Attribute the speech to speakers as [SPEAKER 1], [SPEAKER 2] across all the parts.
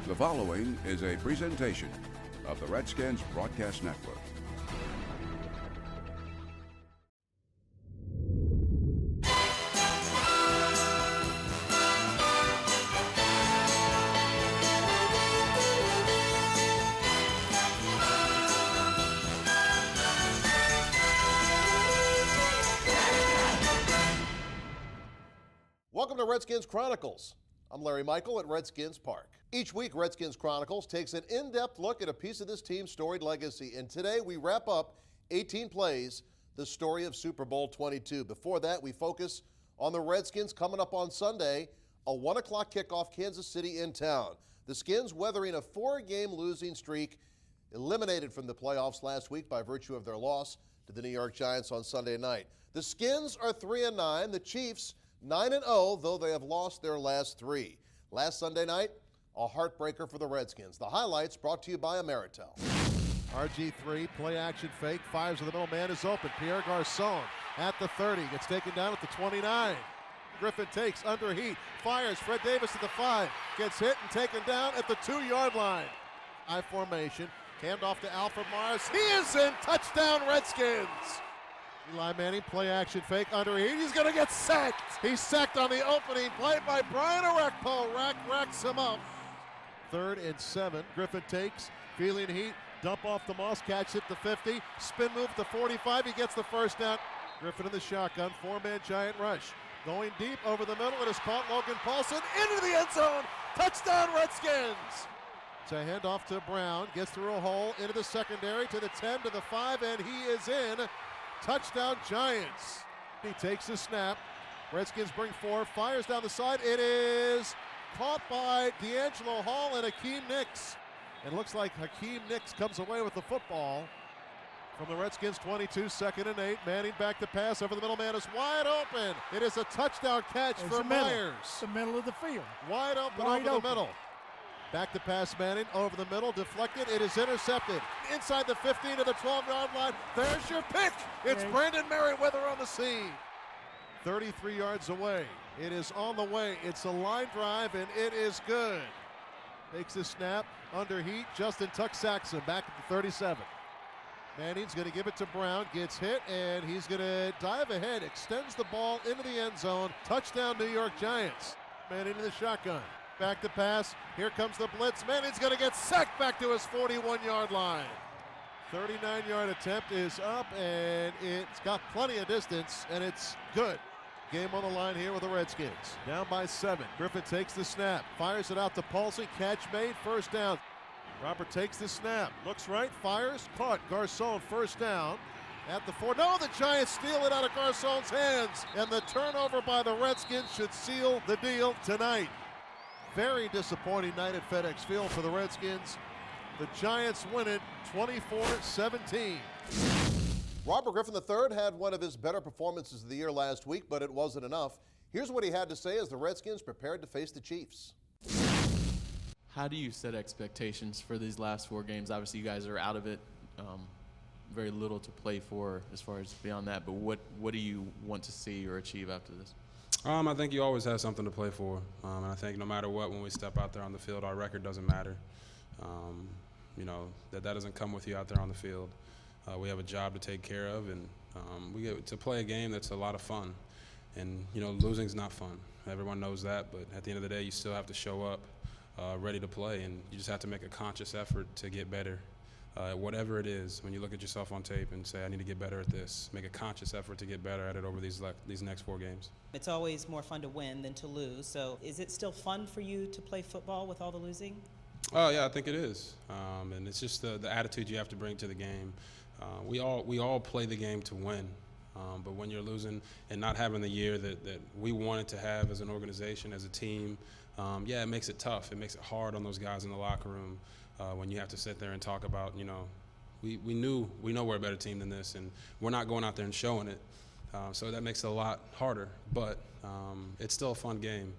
[SPEAKER 1] The following is a presentation of the Redskins Broadcast Network.
[SPEAKER 2] Welcome to Redskins Chronicles. I'm Larry Michael at Redskins Park. Each week, Redskins Chronicles takes an in-depth look at a piece of this team's storied legacy. And today, we wrap up 18 plays, the story of Super Bowl XXII. Before that, we focus on the Redskins coming up on Sunday, a 1 o'clock kickoff, Kansas City in town. The Skins weathering a 4-game losing streak, eliminated from the playoffs last week by virtue of their loss to the New York Giants on Sunday night. The Skins are 3-9. The Chiefs 9-0, though they have lost their last 3. Last Sunday night, a heartbreaker for the Redskins. The highlights brought to you by Ameritel.
[SPEAKER 3] RG3, play action fake, fires to the middle, man is open. Pierre Garçon at the 30, gets taken down at the 29. Griffin takes under heat, fires, Fred Davis at the 5, gets hit and taken down at the 2-yard line. I formation, handoff to Alfred Morris, he is in, touchdown Redskins! Eli Manning, play action fake, under heat, he's gonna get sacked! He's sacked on the opening play by Brian Orekpo, racks him up. 3rd and 7, Griffin takes, feeling heat, dump off the Moss, catch at the 50, spin move to 45, he gets the first down. Griffin in the shotgun, 4-man giant rush. Going deep over the middle, it is caught, Logan Paulson into the end zone, touchdown Redskins! It's a handoff to Brown, gets through a hole, into the secondary, to the 10, to the 5, and he is in. Touchdown Giants. He takes the snap. Redskins bring 4, fires down the side. It is caught by D'Angelo Hall and Hakeem Nicks. It looks like Hakeem Nicks comes away with the football from the Redskins 22, 2nd and 8. Manning back to pass over the middle, man is wide open. It is a touchdown catch for Myers.
[SPEAKER 4] The middle of the field.
[SPEAKER 3] Wide open over the middle. Back to pass Manning, over the middle, deflected, it is intercepted. Inside the 15 to the 12-yard line, there's your pick! It's Brandon Merriweather on the scene. 33 yards away, it is on the way, it's a line drive and it is good. Takes the snap, under heat, Justin Tuck sacks him back at the 37. Manning's gonna give it to Brown, gets hit, and he's gonna dive ahead, extends the ball into the end zone, touchdown New York Giants. Manning in the shotgun. Back to pass, here comes the blitz. Manning's gonna get sacked back to his 41-yard line. 39-yard attempt is up, and it's got plenty of distance, and it's good. Game on the line here with the Redskins. Down by 7. Griffin takes the snap, fires it out to Paulson, catch made, first down. Robert takes the snap, looks right, fires, caught. Garçon, first down. At the 4, no, the Giants steal it out of Garçon's hands, and the turnover by the Redskins should seal the deal tonight. Very disappointing night at FedExField for the Redskins. The Giants win it 24-17.
[SPEAKER 2] Robert Griffin III had one of his better performances of the year last week, but it wasn't enough. Here's what he had to say as the Redskins prepared to face the Chiefs.
[SPEAKER 5] How do you set expectations for these last 4 games? Obviously, you guys are out of it. Very little to play for as far as beyond that, but what do you want to see or achieve after this?
[SPEAKER 6] I think you always have something to play for, and I think no matter what, when we step out there on the field, our record doesn't matter. That doesn't come with you out there on the field. We have a job to take care of, and we get to play a game that's a lot of fun. And losing's not fun. Everyone knows that, but at the end of the day, you still have to show up ready to play, and you just have to make a conscious effort to get better. Whatever it is, when you look at yourself on tape and say, I need to get better at this, make a conscious effort to get better at it over these next 4 games.
[SPEAKER 7] It's always more fun to win than to lose. So is it still fun for you to play football with all the losing?
[SPEAKER 6] Oh, yeah, I think it is. And it's just the attitude you have to bring to the game. We all play the game to win. But when you're losing and not having the year that we wanted to have as an organization, as a team, it makes it tough. It makes it hard on those guys in the locker room. When you have to sit there and talk about, we know we're a better team than this, and we're not going out there and showing it. So that makes it a lot harder, but it's still a fun game.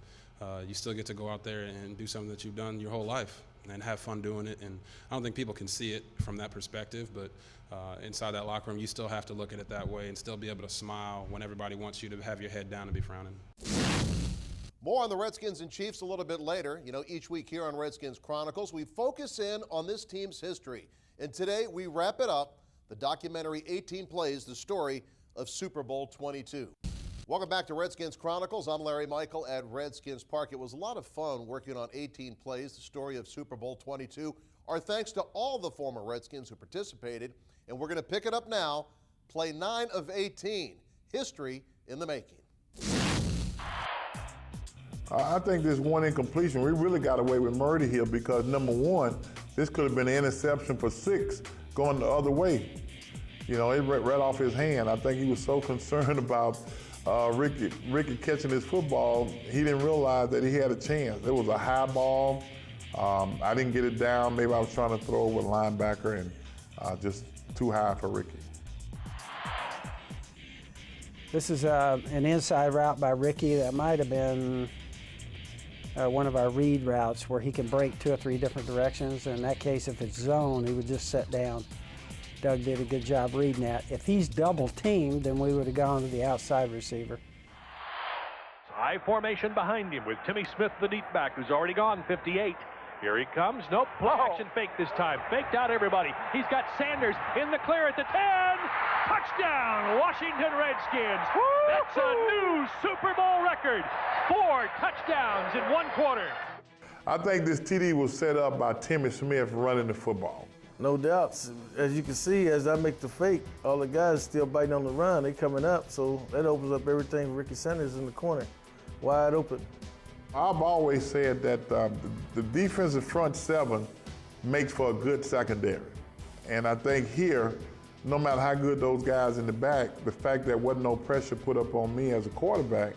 [SPEAKER 6] You still get to go out there and do something that you've done your whole life and have fun doing it. And I don't think people can see it from that perspective, but inside that locker room, you still have to look at it that way and still be able to smile when everybody wants you to have your head down and be frowning.
[SPEAKER 2] More on the Redskins and Chiefs a little bit later. You know, each week here on Redskins Chronicles, we focus in on this team's history. And today we wrap it up, the documentary 18 Plays, the story of Super Bowl XXII. Welcome back to Redskins Chronicles. I'm Larry Michael at Redskins Park. It was a lot of fun working on 18 Plays, the story of Super Bowl XXII. Our thanks to all the former Redskins who participated. And we're going to pick it up now. Play 9 of 18, history in the making.
[SPEAKER 4] I think this one incompletion, we really got away with murder here because, number one, this could have been an interception for 6 going the other way. You know, it right off his hand. I think he was so concerned about Ricky catching his football, he didn't realize that he had a chance. It was a high ball. I didn't get it down. Maybe I was trying to throw with a linebacker and just too high for Ricky.
[SPEAKER 8] This is an inside route by Ricky that might have been one of our read routes where he can break 2 or 3 different directions. In that case, if it's zone, he would just set down. Doug did a good job reading that. If he's double teamed, then we would have gone to the outside receiver.
[SPEAKER 9] High formation behind him with Timmy Smith, the deep back, who's already gone 58. Here he comes. Nope, play action fake this time. Faked out everybody. He's got Sanders in the clear at the 10. Touchdown, Washington Redskins. That's a new Super Bowl record. 4 touchdowns in 1 quarter.
[SPEAKER 4] I think this TD was set up by Timmy Smith running the football.
[SPEAKER 10] No doubts. As you can see, as I make the fake, all the guys still biting on the run. They coming up, so that opens up everything for Ricky Sanders in the corner. Wide open.
[SPEAKER 4] I've always said that the defensive front 7 makes for a good secondary. And I think here, no matter how good those guys in the back, the fact that wasn't no pressure put up on me as a quarterback,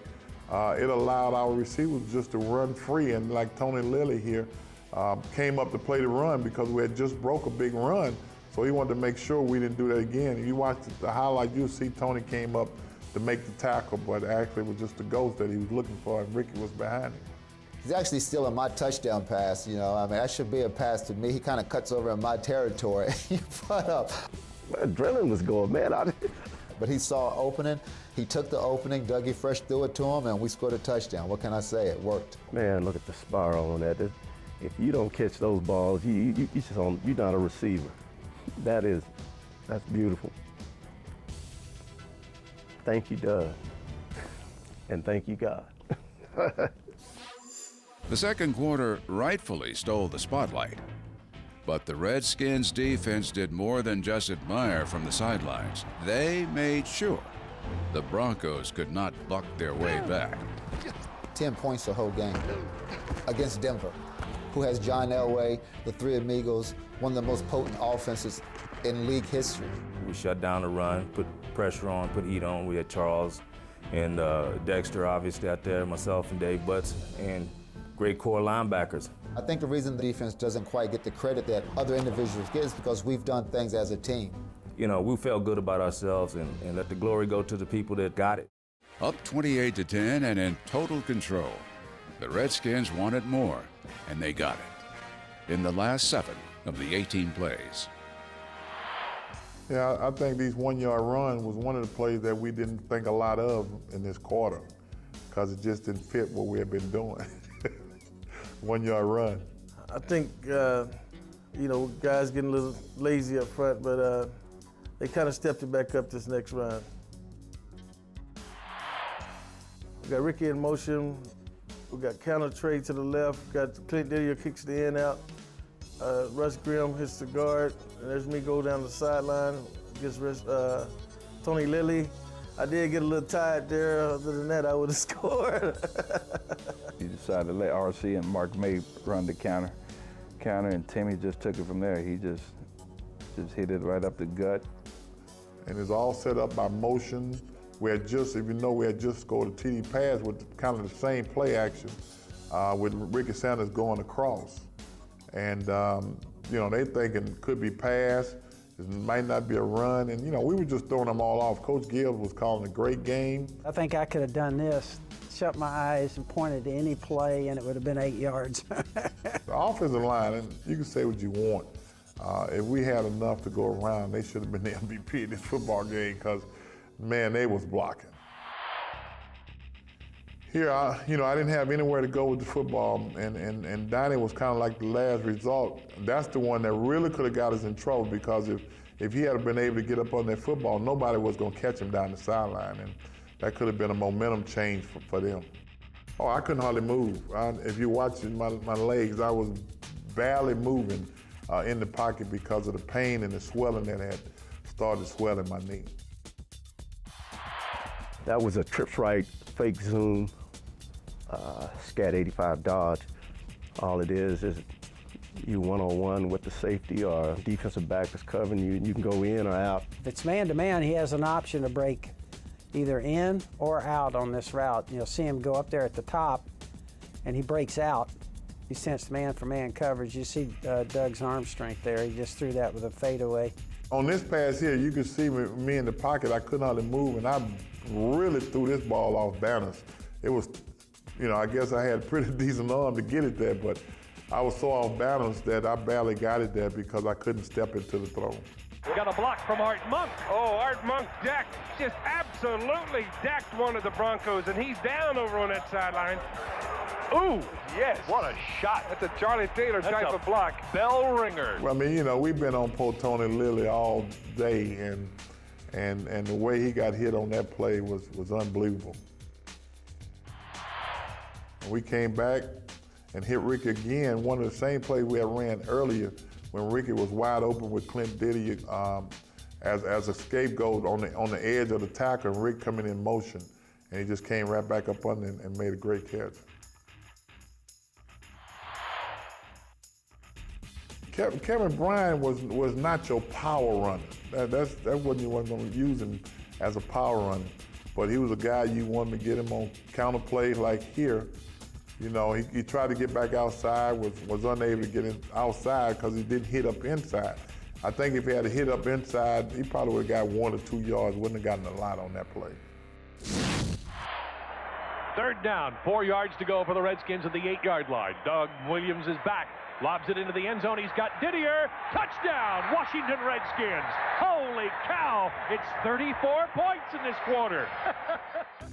[SPEAKER 4] it allowed our receivers just to run free. And like Tony Lilly here, came up to play the run because we had just broke a big run. So he wanted to make sure we didn't do that again. If you watch the highlight, you'll see Tony came up to make the tackle, but actually it was just the ghost that he was looking for, and Ricky was behind him.
[SPEAKER 11] He's actually stealing my touchdown pass, you know. I mean, that should be a pass to me. He kind of cuts over in my territory. But
[SPEAKER 12] adrenaline was going, man.
[SPEAKER 11] But he saw an opening. He took the opening. Dougie Fresh threw it to him, and we scored a touchdown. What can I say? It worked.
[SPEAKER 12] Man, look at the spiral on that. If you don't catch those balls, you're not a receiver. That's beautiful. Thank you, Doug. And thank you, God.
[SPEAKER 1] The second quarter rightfully stole the spotlight. But the Redskins defense did more than just admire from the sidelines. They made sure the Broncos could not buck their way back.
[SPEAKER 11] 10 points the whole game against Denver, who has John Elway, the Three Amigos, one of the most potent offenses in league history.
[SPEAKER 13] We shut down the run, put pressure on, put heat on. We had Charles and Dexter, obviously, out there, myself and Dave Butts, and great core linebackers.
[SPEAKER 11] I think the reason the defense doesn't quite get the credit that other individuals get is because we've done things as a team.
[SPEAKER 13] You know, we felt good about ourselves and let the glory go to the people that got it.
[SPEAKER 1] Up 28-10 and in total control. The Redskins wanted more, and they got it in the last 7 of the 18 plays.
[SPEAKER 4] Yeah, I think these 1-yard run was one of the plays that we didn't think a lot of in this quarter because it just didn't fit what we had been doing. 1-yard run.
[SPEAKER 10] I think, guys getting a little lazy up front, but they kind of stepped it back up this next run. We got Ricky in motion. We got counter trade to the left. Got Clint Didier kicks the end out. Russ Grimm hits the guard. And there's me go down the sideline against Tony Lilly. I did get a little tired there. Other than that, I would have scored.
[SPEAKER 14] He decided to let RC and Mark May run the counter, and Timmy just took it from there. He just hit it right up the gut.
[SPEAKER 4] And it's all set up by motion. We had just scored a TD pass with kind of the same play action with Ricky Sanders going across. And, they thinking could be pass, it might not be a run. And, we were just throwing them all off. Coach Gibbs was calling a great game.
[SPEAKER 8] I think I could have done this, shut my eyes and pointed to any play, and it would have been 8 yards.
[SPEAKER 4] The offensive line, and you can say what you want. If we had enough to go around, they should have been the MVP in this football game because, man, they was blocking. Here, I didn't have anywhere to go with the football, and Donnie was kind of like the last resort. That's the one that really could have got us in trouble, because if he had been able to get up on that football, nobody was going to catch him down the sideline, and that could have been a momentum change for them. Oh, I couldn't hardly move. If you watch my legs, I was barely moving in the pocket because of the pain and the swelling that had started swelling my knee.
[SPEAKER 12] That was a trips right, fake zoom, scat 85 dodge. All it is you one-on-one with the safety or defensive back that's covering you. You can go in or out.
[SPEAKER 8] If it's man-to-man, he has an option to break either in or out on this route. You'll see him go up there at the top, and he breaks out. He sensed man-for-man coverage. You see Doug's arm strength there. He just threw that with a fadeaway.
[SPEAKER 4] On this pass here, you can see me in the pocket. I couldn't hardly move, and I really threw this ball off balance. It was, I guess I had a pretty decent arm to get it there, but I was so off balance that I barely got it there because I couldn't step into the throw.
[SPEAKER 9] We got a block from Art Monk.
[SPEAKER 15] Oh, Art Monk just absolutely decked one of the Broncos, and he's down over on that sideline. Ooh, yes. What a shot. That's a Charlie Taylor type of block. Bell ringer.
[SPEAKER 4] Well, I mean, we've been on poor Tony Lilly all day, and the way he got hit on that play was unbelievable. And we came back and hit Ricky again, one of the same plays we had ran earlier when Ricky was wide open with Clint Diddy as a scapegoat on the edge of the tackle, and Rick coming in motion, and he just came right back up under and made a great catch. Kevin Bryant was not your power runner. That wasn't you weren't going to use him as a power runner, but he was a guy you wanted to get him on counter plays like here. He tried to get back outside, was unable to get outside because he didn't hit up inside. I think if he had hit up inside, he probably would have got 1 or 2 yards, wouldn't have gotten a lot on that play.
[SPEAKER 9] Third down, 4 yards to go for the Redskins at the 8-yard line. Doug Williams is back. Lobs it into the end zone. He's got Didier. Touchdown, Washington Redskins. Holy cow, it's 34 points in this quarter.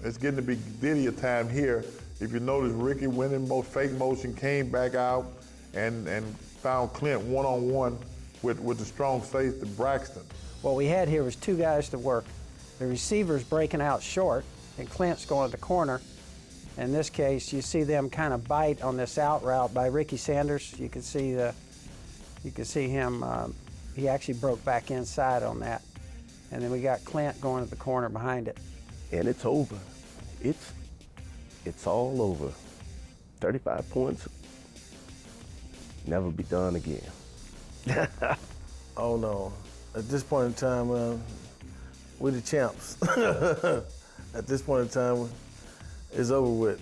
[SPEAKER 4] It's getting to be Didier time here. If you notice, Ricky went in fake motion, came back out, and found Clint one-on-one with the strong safety, Braxton.
[SPEAKER 8] What we had here was 2 guys to work. The receiver's breaking out short, and Clint's going to the corner. In this case, you see them kind of bite on this out route by Ricky Sanders. You can see him. He actually broke back inside on that, and then we got Clint going to the corner behind it.
[SPEAKER 12] And it's over. It's all over. 35 points. Never be done again.
[SPEAKER 10] Oh no! At this point in time, we're the champs. At this point in time, it's over with.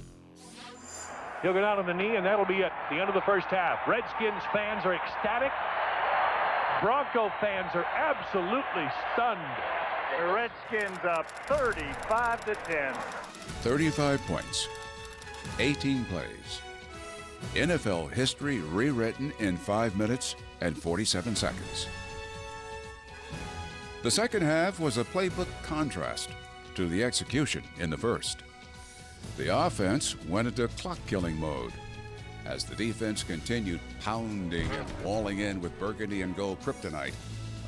[SPEAKER 9] He'll go down on the knee, and that'll be it. The end of the first half. Redskins fans are ecstatic. Bronco fans are absolutely stunned.
[SPEAKER 15] The Redskins up 35-10.
[SPEAKER 1] 35 points, 18 plays. NFL history rewritten in 5 minutes and 47 seconds. The second half was a playbook contrast to the execution in the first. The offense went into clock-killing mode as the defense continued pounding and walling in with burgundy and gold kryptonite,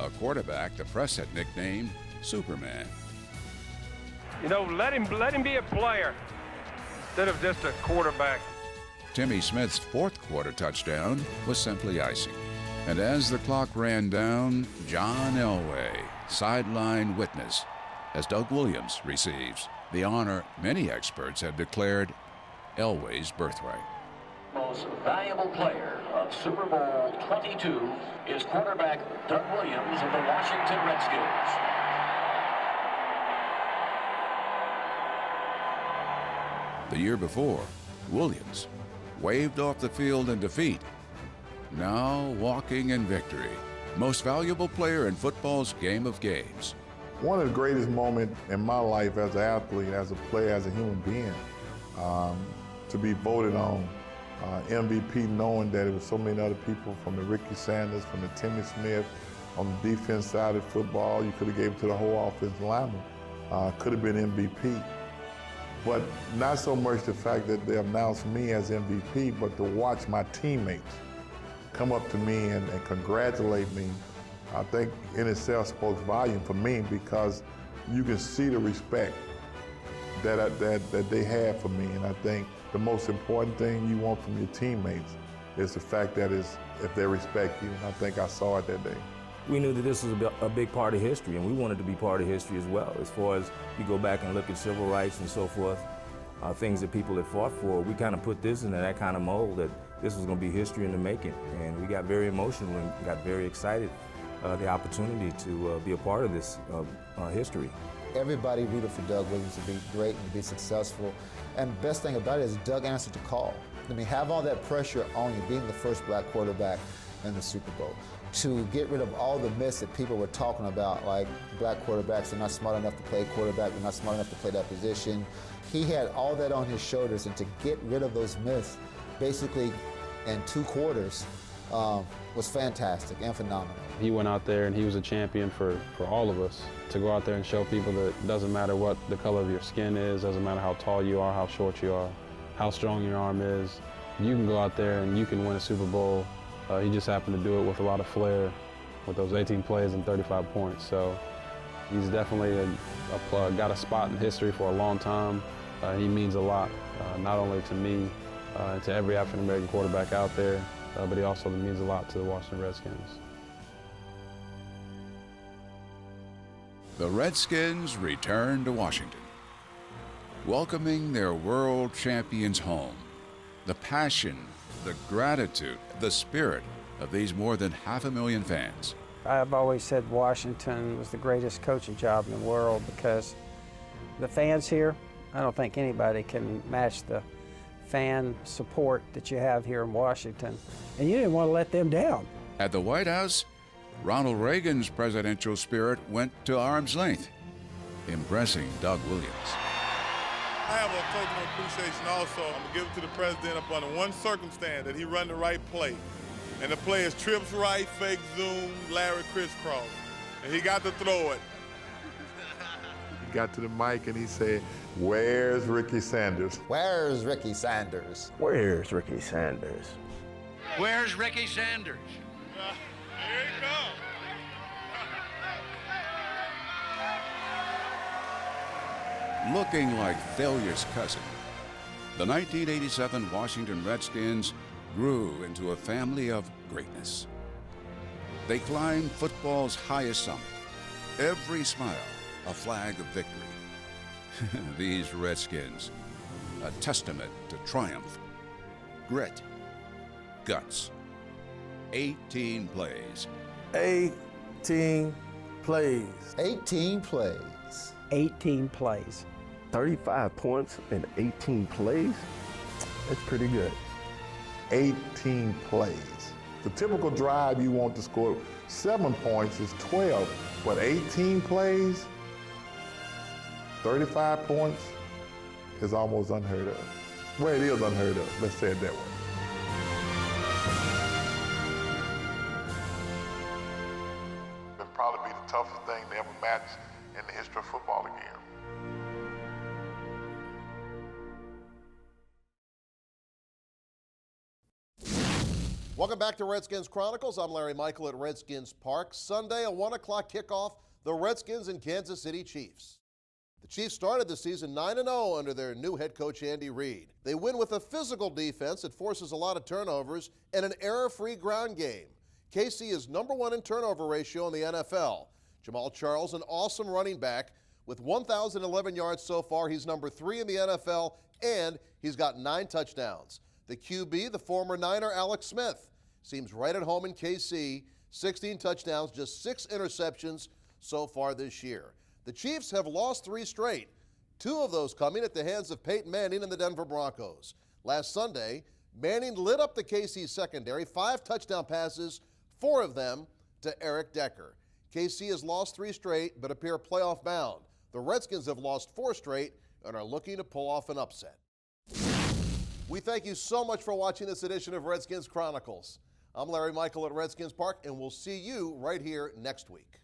[SPEAKER 1] a quarterback the press had nicknamed Superman.
[SPEAKER 15] Let him be a player instead of just a quarterback.
[SPEAKER 1] Timmy Smith's fourth quarter touchdown was simply icing. And as the clock ran down, John Elway, sideline witness, as Doug Williams receives the honor many experts have declared Elway's birthright.
[SPEAKER 16] Most valuable player of Super Bowl XXII is quarterback Doug Williams of the Washington Redskins.
[SPEAKER 1] The year before, Williams waved off the field in defeat. Now walking in victory. Most valuable player in football's game of games.
[SPEAKER 4] One of the greatest moments in my life as an athlete, as a player, as a human being, to be voted on MVP, knowing that it was so many other people, from the Ricky Sanders, from the Timmy Smith, on the defense side of football. You could have gave it to the whole offensive lineman. Could have been MVP. But not so much the fact that they announced me as MVP, but to watch my teammates come up to me and congratulate me, I think in itself spoke volume for me, because you can see the respect that they have for me. And I think the most important thing you want from your teammates is the fact that if they respect you. And I think I saw it that day.
[SPEAKER 13] We knew that this was a big part of history, and we wanted to be part of history as well. As far as you go back and look at civil rights and so forth, things that people had fought for, we kind of put this into that kind of mold that this was going to be history in the making. And we got very emotional and got very excited the opportunity to be a part of this history.
[SPEAKER 11] Everybody rooted for Doug Williams to be great and to be successful. And the best thing about it is Doug answered the call. I mean, have all that pressure on you, being the first black quarterback in the Super Bowl, to get rid of all the myths that people were talking about, like black quarterbacks are not smart enough to play quarterback, they're not smart enough to play that position. He had all that on his shoulders, and to get rid of those myths basically in 2 quarters was fantastic and phenomenal.
[SPEAKER 17] He went out there and he was a champion for all of us. To go out there and show people that it doesn't matter what the color of your skin is, doesn't matter how tall you are, how short you are, how strong your arm is, you can go out there and you can win a Super Bowl. He just happened to do it with a lot of flair, with those 18 plays and 35 points. So he's definitely got a spot in history for a long time. He means a lot, not only to me and to every African-American quarterback out there, but he also means a lot to the Washington Redskins.
[SPEAKER 1] The Redskins return to Washington, welcoming their world champions home. The passion, the gratitude, the spirit of these more than 500,000 fans.
[SPEAKER 8] I've always said Washington was the greatest coaching job in the world, because the fans here, I don't think anybody can match the fan support that you have here in Washington. And you didn't want to let them down.
[SPEAKER 1] At the White House, Ronald Reagan's presidential spirit went to arm's length, impressing Doug Williams.
[SPEAKER 18] I have a token of appreciation also. I'm going to give it to the president up under one circumstance, that he run the right play. And the play is trips right, fake zoom, Larry crisscross. And he got to throw it.
[SPEAKER 4] He got to the mic and he said, "Where's Ricky Sanders?
[SPEAKER 11] Where's Ricky Sanders?
[SPEAKER 12] Where's Ricky Sanders?
[SPEAKER 16] Where's Ricky Sanders?
[SPEAKER 18] Here he comes.
[SPEAKER 1] Looking like failure's cousin, the 1987 Washington Redskins grew into a family of greatness. They climbed football's highest summit, every smile a flag of victory. These Redskins, a testament to triumph, grit, guts. 18 plays.
[SPEAKER 10] 18 plays.
[SPEAKER 11] 18 plays.
[SPEAKER 8] 18 plays.
[SPEAKER 12] 35 points in 18 plays? That's pretty good.
[SPEAKER 4] 18 plays. The typical drive you want to score 7 points is 12, but 18 plays, 35 points is almost unheard of. Well, it is unheard of, let's say it that way. It'll probably be the toughest thing to ever match in the history of football again.
[SPEAKER 2] Welcome back to Redskins Chronicles. I'm Larry Michael at Redskins Park. Sunday, a 1 o'clock kickoff, the Redskins and Kansas City Chiefs. The Chiefs started the season 9-0 under their new head coach, Andy Reid. They win with a physical defense that forces a lot of turnovers and an error-free ground game. KC is #1 in turnover ratio in the NFL. Jamal Charles, an awesome running back. With 1,011 yards so far, he's #3 in the NFL, and he's got 9 touchdowns. The QB, the former Niner Alex Smith, seems right at home in KC. 16 touchdowns, just 6 interceptions so far this year. The Chiefs have lost 3 straight, 2 of those coming at the hands of Peyton Manning and the Denver Broncos. Last Sunday, Manning lit up the KC secondary, 5 touchdown passes, 4 of them to Eric Decker. KC has lost 3 straight but appear playoff bound. The Redskins have lost 4 straight and are looking to pull off an upset. We thank you so much for watching this edition of Redskins Chronicles. I'm Larry Michael at Redskins Park, and we'll see you right here next week.